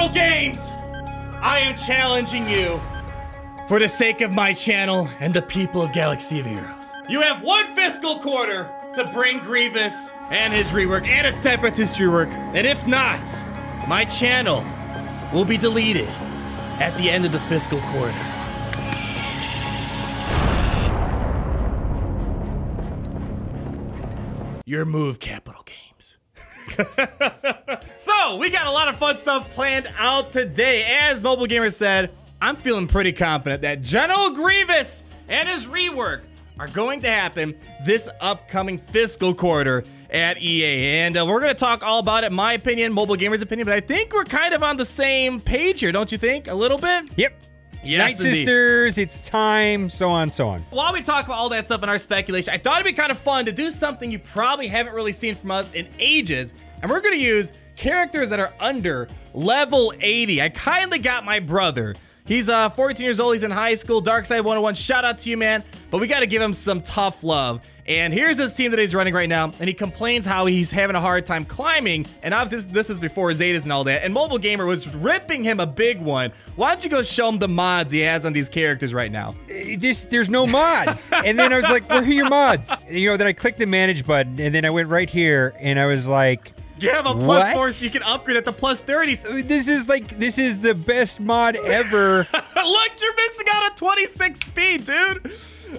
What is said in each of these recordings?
Capital Games, I am challenging you for the sake of my channel and the people of Galaxy of Heroes. You have one fiscal quarter to bring Grievous and his rework and a Separatist rework. And if not, my channel will be deleted at the end of the fiscal quarter. Your move, Capital Games. So, we got a lot of fun stuff planned out today. As Mobile Gamer said, I'm feeling pretty confident that General Grievous and his rework are going to happen this upcoming fiscal quarter at EA. And we're going to talk all about it, my opinion, Mobile Gamer's opinion, but I think we're kind of on the same page here, don't you think? A little bit? Yep. Yes, Night indeed. Sisters, it's time, so on, so on. While we talk about all that stuff in our speculation, I thought it'd be kind of fun to do something you probably haven't really seen from us in ages, and we're going to use characters that are under level 80. I kindly got my brother. He's 14 years old, he's in high school, Darkside 101, shout out to you, man. But we gotta give him some tough love. And here's his team that he's running right now, and he complains how he's having a hard time climbing, and obviously this is before Zetas and all that, and Mobile Gamer was ripping him a big one. Why don't you go show him the mods he has on these characters right now? There's no mods. And then I was like, where are your mods? You know, then I clicked the manage button, and then I went right here, and I was like, you have a plus 4, so you can upgrade at the plus 30. This is the best mod ever. Look, you're missing out on 26 speed, dude.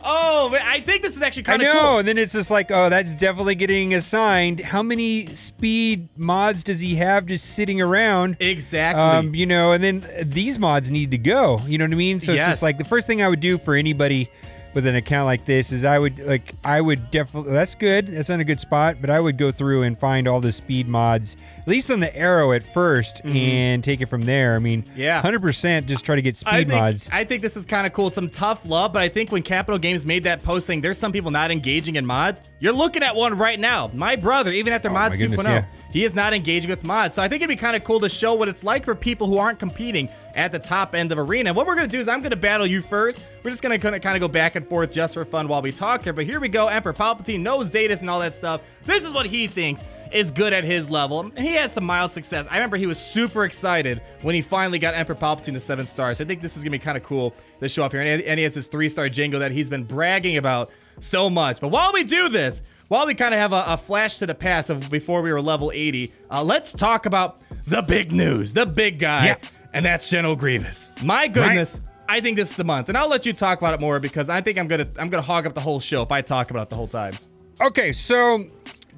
Oh, man, I think this is actually kind of cool. I know, and then it's just like, oh, that's definitely getting assigned. How many speed mods does he have just sitting around? Exactly. You know, and then these mods need to go. You know what I mean? So it's just like the first thing I would do for anybody with an account like this is I would definitely, that's good, that's on a good spot, but I would go through and find all the speed mods, at least on the arrow at first, and take it from there. I mean, 100% just try to get speed mods. I think this is kind of cool. It's some tough love, but I think when Capital Games made that post saying there's some people not engaging in mods, you're looking at one right now. My brother, even after mods 2.0, he is not engaging with mods. So I think it'd be kind of cool to show what it's like for people who aren't competing at the top end of Arena. What we're going to do is I'm going to battle you first. We're just going to kind of go back and forth just for fun while we talk here. But here we go. Emperor Palpatine, no Zetas and all that stuff. This is what he thinks is good at his level. And he has some mild success. I remember he was super excited when he finally got Emperor Palpatine to 7 stars. So I think this is going to be kind of cool to show off here. And he has his 3-star Jango that he's been bragging about so much. But while we do this, while we kind of have a flash to the past of before we were level 80, let's talk about the big news, the big guy, and that's General Grievous. My goodness, I think this is the month, and I'll let you talk about it more because I think I'm gonna hog up the whole show if I talk about it the whole time. Okay, so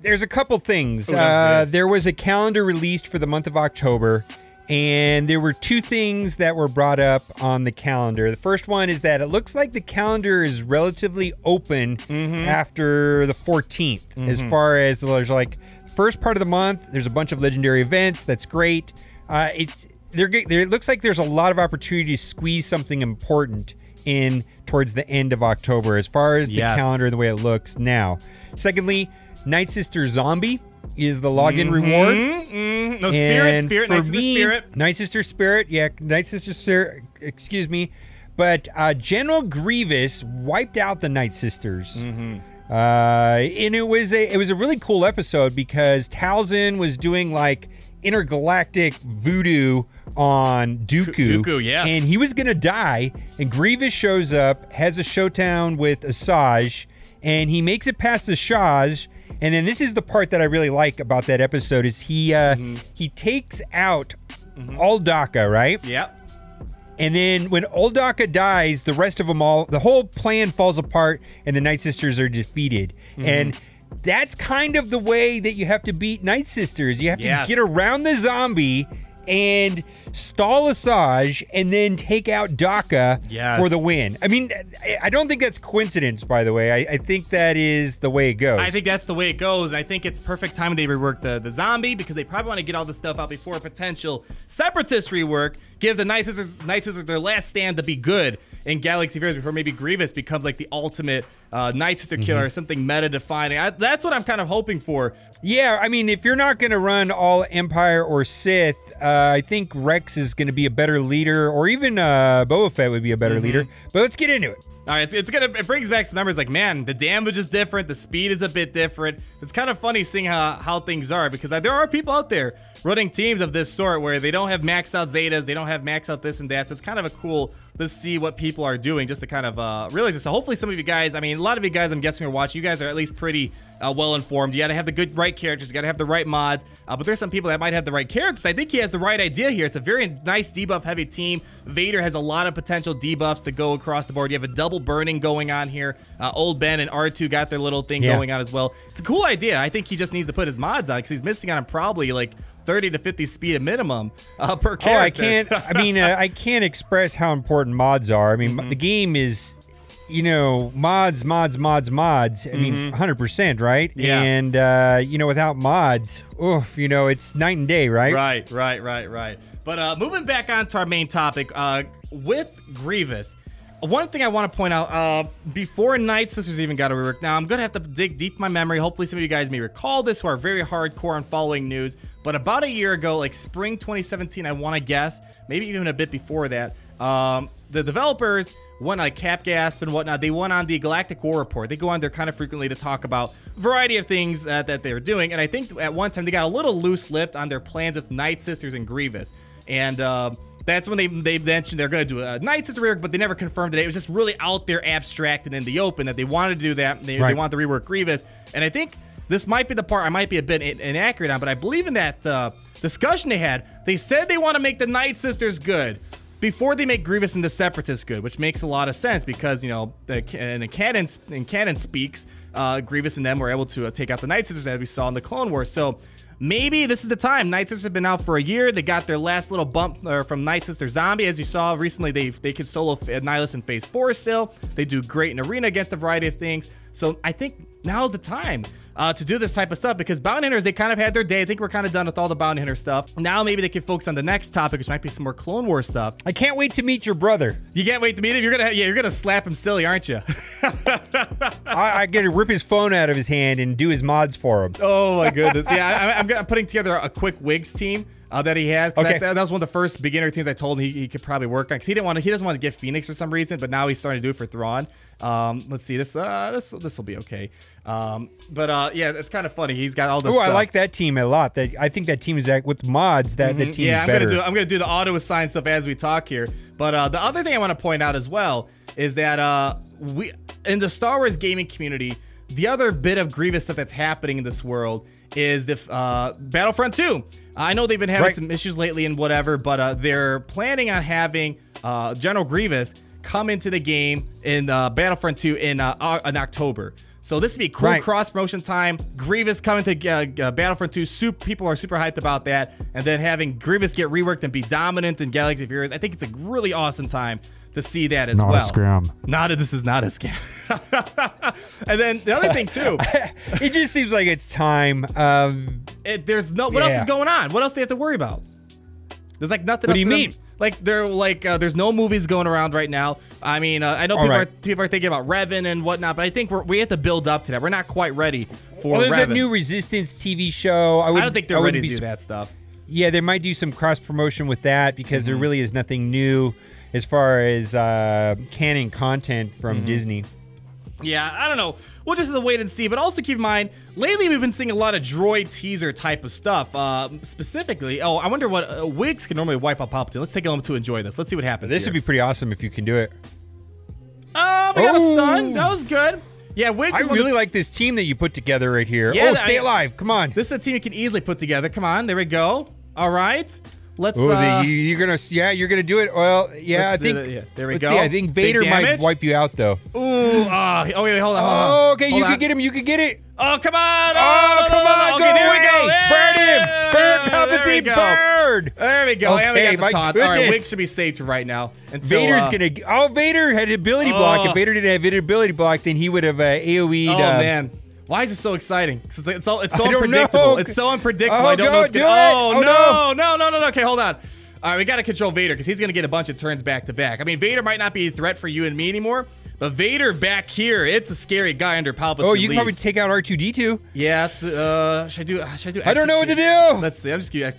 there's a couple things. There was a calendar released for the month of October, and there were 2 things that were brought up on the calendar. The first one is that it looks like the calendar is relatively open after the 14th. As far as there's like first part of the month, there's a bunch of legendary events. That's great. It looks like there's a lot of opportunity to squeeze something important in towards the end of October as far as the calendar and the way it looks now. Secondly, Night Sister Zombie is the login reward. No, Spirit, Night Sister Spirit. Night Sister Spirit, Night Sister Spirit, excuse me. But General Grievous wiped out the Night Sisters. And it was a really cool episode because Talzin was doing like intergalactic voodoo on Dooku. Dooku, yes. And he was gonna die, and Grievous shows up, has a showdown with Asajj, and he makes it past Asajj. And then this is the part that I really like about that episode is he takes out Uldaka, right? Yep. And then when Uldaka dies, the rest of them the whole plan falls apart, and the Night Sisters are defeated. And that's kind of the way that you have to beat Night Sisters. You have to get around the zombie and stall Asajj and then take out Daka for the win. I mean, I don't think that's coincidence, by the way. I think that is the way it goes. I think that's the way it goes. I think it's perfect time they rework the zombie because they probably want to get all this stuff out before a potential Separatist rework. Give the Night Sisters their last stand to be good in Galaxy of Heroes before maybe Grievous becomes like the ultimate Night Sister killer or something meta-defining. That's what I'm kind of hoping for. Yeah, I mean, if you're not going to run all Empire or Sith, I think Rex is going to be a better leader, or even Boba Fett would be a better leader. But let's get into it. All right, it brings back some memories. Like, man, the damage is different, the speed is a bit different. It's kind of funny seeing how things are, because there are people out there running teams of this sort where they don't have maxed out Zetas, they don't have maxed out this and that. So it's kind of a cool to see what people are doing, just to kind of realize this. So hopefully some of you guys, I mean, a lot of you guys I'm guessing are watching, you guys are at least pretty well informed. You got to have the right characters, you got to have the right mods, but there's some people that might have the right characters. I think he has the right idea here. It's a very nice debuff heavy team. Vader has a lot of potential debuffs to go across the board. You have a double burning going on here. Old Ben and R2 got their little thing going on as well. It's a cool idea. I think he just needs to put his mods on, because he's missing on probably like 30 to 50 speed at minimum per character. I can't express how important mods are. I mean, the game is, you know, mods. I mean, 100%, right? Yeah. And, you know, without mods, oof, you know, it's night and day, right? Right. But moving back onto our main topic, with Grievous, one thing I want to point out, before Night Sisters even got a rework, now I'm going to have to dig deep in my memory. Hopefully some of you guys may recall this who are very hardcore on following news. But about a year ago, like spring 2017, I want to guess, maybe even a bit before that, the developers went like Capgasp and whatnot. They went on the Galactic War Report. They go on there kind of frequently to talk about a variety of things that they're doing. And I think at one time they got a little loose-lipped on their plans with Night Sisters and Grievous. And that's when they mentioned they're going to do a Night Sister rework, but they never confirmed it. It was just really out there, abstract and in the open, that they wanted to do that. They want to rework Grievous. And I think this might be the part I might be a bit inaccurate on, but I believe in that discussion they had. They said they want to make the Night Sisters good before they make Grievous and the Separatists good, which makes a lot of sense, because, you know, in canon speaks, Grievous and them were able to take out the Night Sisters, as we saw in the Clone Wars. So maybe this is the time. Night Sisters have been out for a year. They got their last little bump from Night Sister Zombie. As you saw recently, they could solo Nihilus in Phase 4 still. They do great in Arena against a variety of things. So I think now's the time to do this type of stuff, because Bounty Hunters, they kind of had their day. I think we're kind of done with all the Bounty Hunter stuff. Now maybe they can focus on the next topic, which might be some more Clone Wars stuff. I can't wait to meet your brother. You can't wait to meet him? You're gonna slap him silly, aren't you? I get to rip his phone out of his hand and do his mods for him. Oh my goodness. Yeah, I'm putting together a quick Wigs team that he has. Okay. That was one of the first beginner teams I told him he could probably work on, because he doesn't want to get Phoenix for some reason, but now he's starting to do it for Thrawn. Let's see, this will be okay. Yeah, it's kind of funny. He's got all this stuff. I like that team a lot. I think that team is with mods. That the team is better. I'm gonna do the auto assign stuff as we talk here. But the other thing I want to point out as well is that we in the Star Wars gaming community, the other bit of Grievous stuff that's happening in this world is the Battlefront 2. I know they've been having some issues lately and whatever, but they're planning on having General Grievous come into the game in Battlefront 2 in October. So this would be a cool cross-promotion time. Grievous coming to Battlefront 2. People are super hyped about that. And then having Grievous get reworked and be dominant in Galaxy of Heroes. I think it's a really awesome time to see that as well. Not a scam. This is not a scam. And then the other thing, too. It just seems like it's time. What else is going on? What else do they have to worry about? There's like nothing else. What do you mean? There's no movies going around right now. I mean, I know people are thinking about Revan and whatnot, but I think we have to build up to that. We're not quite ready for there's Revan. a new Resistance TV show. I don't think they're ready to do that stuff. Yeah, they might do some cross promotion with that, because there really is nothing new as far as canon content from Disney. Yeah, I don't know. We'll just have to wait and see. But also keep in mind, lately we've been seeing a lot of droid teaser type of stuff. Specifically, I wonder what Wigs can normally wipe out Palpatine. Let's take a moment to enjoy this. Let's see what happens. This would be pretty awesome if you can do it. We got a stun. That was good. Yeah, Wigs. I really like this team that you put together right here. Yeah, stay alive. Come on. This is a team you can easily put together. Come on. There we go. All right. Let's. You're gonna do it. Well, yeah, I think. There we go. See, I think Vader might wipe you out though. Ooh. Wait, hold on. Okay, you can get him. You can get it. Oh, come on. Come on. Go away. Burn him. Burn Palpatine. Burn. There we go. Okay, my goodness. All right, Wigs should be saved right now. Vader's gonna. Vader had ability block. If Vader didn't have ability block, then he would have AOE'd. Oh man. Why is it so exciting? It's so unpredictable. It's so unpredictable. I don't know what's going on. No. Okay, hold on. All right, we got to control Vader, because he's going to get a bunch of turns back to back. I mean, Vader might not be a threat for you and me anymore, But Vader back here, it's a scary guy under Palpatine. Oh, you can probably take out R2-D2. Yeah, it's, should I do I don't know what to do. Let's see. I'm just gonna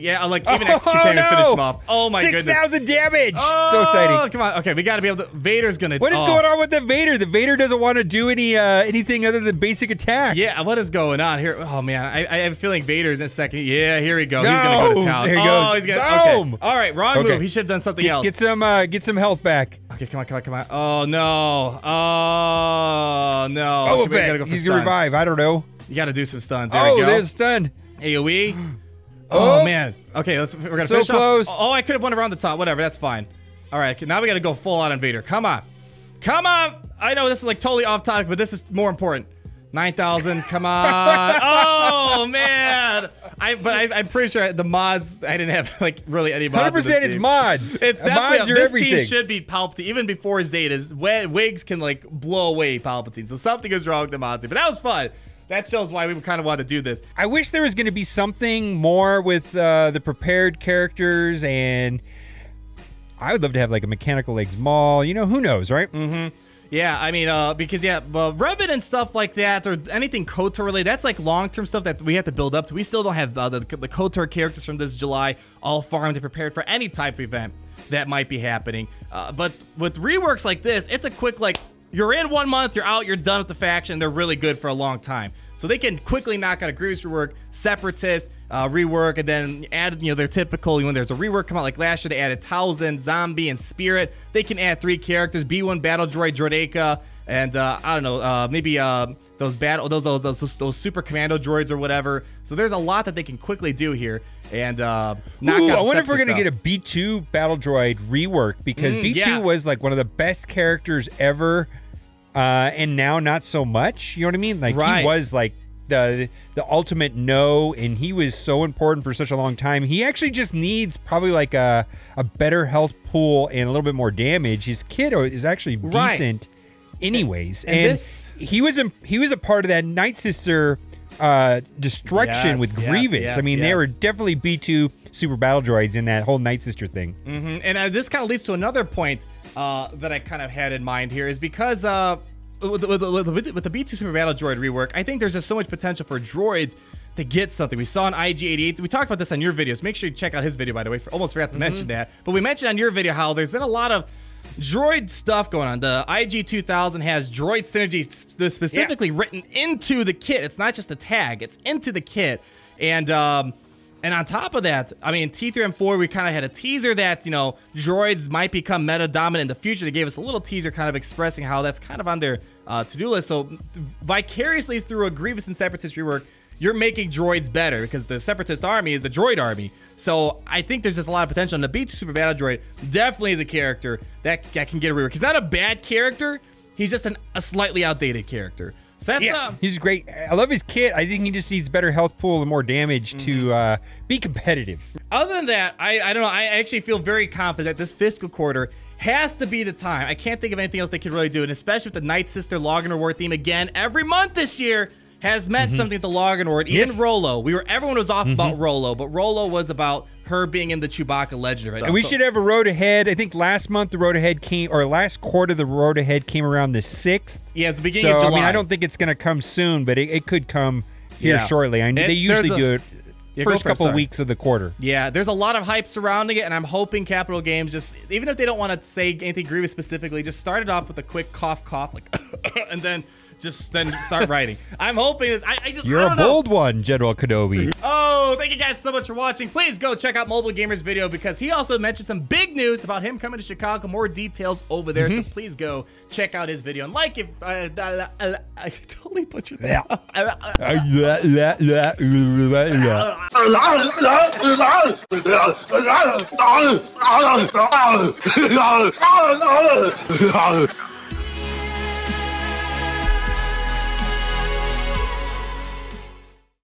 yeah, like even execute can't even finish him off. Oh my goodness. 6,000 damage. Oh, so exciting. Come on. Okay, we got to be able to. Vader's gonna. What is going on with the Vader? The Vader doesn't want to do anything other than basic attack. Yeah, what is going on here? Oh man, I have a feeling Vader's in a second. Yeah, here we go. No, he's gonna go to town. There he goes. Oh, he's gonna. Boom. Okay. All right, wrong move. He should have done something else. Get some health back. Okay, come on. Oh no. Oh no. Oh, okay, he's gonna revive. I don't know. You got to do some stuns. There we go. There's stun. AoE. Oh man. Okay, we're gonna finish close. off. Oh, I could have won around the top. Whatever, that's fine. All right, now we got to go full out on Vader. Come on. I know this is like totally off topic, but this is more important. 9,000. Come on. Oh man. I'm pretty sure the mods. I didn't have like really any mods. 100% it's mods. It's mods are this everything. Team should be Palpatine even before Zeta's. Wigs can like blow away Palpatine. So something is wrong with the mods. But that was fun. That shows why we kind of wanted to do this. I wish there was going to be something more with the prepared characters, and I would love to have like a mechanical legs Maul. You know, who knows, right? Mm-hmm. Yeah, I mean, because Revit and stuff like that, or anything KOTOR related, that's like long-term stuff that we have to build up to. We still don't have the KOTOR characters from this July all farmed and prepared for any type of event that might be happening. But with reworks like this, it's a quick, like, you're in 1 month, you're out, you're done with the faction. They're really good for a long time. So they can quickly knock out a Grievous rework, Separatist, rework, and then add, their typical, when there's a rework come out, like last year, they added Townsend, Zombie, and Spirit. They can add 3 characters, B1 Battle Droid, Droideka, and I don't know, maybe those super commando droids or whatever. So there's a lot that they can quickly do here and knock out. I wonder if we're gonna get a B2 Battle Droid rework, because B2 was like one of the best characters ever, and now not so much. You know what I mean? Like he was like the ultimate and he was so important for such a long time. He actually just needs probably like a better health pool and a little bit more damage. His kit is actually decent anyways, and he was a part of that Night Sister destruction with Grievous. I mean, they were definitely B2 super battle droids in that whole Night Sister thing. And this kind of leads to another point that I kind of had in mind here, is because with the B2 Super Battle Droid rework, I think there's just so much potential for droids to get something. We saw in IG-88. We talked about this on your videos. Make sure you check out his video, by the way. Almost forgot to mention that. But we mentioned on your video how there's been a lot of droid stuff going on. The IG-2000 has droid synergy specifically written into the kit. It's not just a tag. It's into the kit. And on top of that, I mean, T3M4, we kind of had a teaser that, droids might become meta dominant in the future. They gave us a little teaser kind of expressing how that's kind of on their to-do list. So vicariously through a Grievous and Separatist rework, you're making droids better, because the Separatist army is the droid army. So I think there's just a lot of potential. And the B2 Super Battle Droid definitely is a character that can get a rework. He's not a bad character. He's just a slightly outdated character. So that's, he's great. I love his kit. I think he just needs better health pool and more damage to be competitive. Other than that, I don't know. I actually feel very confident that this fiscal quarter has to be the time. I can't think of anything else they could really do, and especially with the Night Sister Login Reward theme again. Every month this year has meant something with the Login Reward. Even Rolo. Everyone was off about Rolo, but Rolo was about her being in the Chewbacca Legend right now. And we should have a road ahead. I think last month the road ahead came, or last quarter the road ahead came around the 6th. Yeah, it's the beginning of July. I mean, I don't think it's going to come soon, but it could come here shortly. I know they usually do it first couple of weeks of the quarter. Yeah, there's a lot of hype surrounding it, and I'm hoping Capital Games just, even if they don't want to say anything Grievous specifically, just start it off with a quick cough, like, and then start writing. I'm hoping this. You're a bold one, General Kenobi. Oh, thank you guys so much for watching. Please go check out Mobile Gamer's video, because he also mentioned some big news about him coming to Chicago. More details over there, so please go check out his video. And like if I totally butchered that.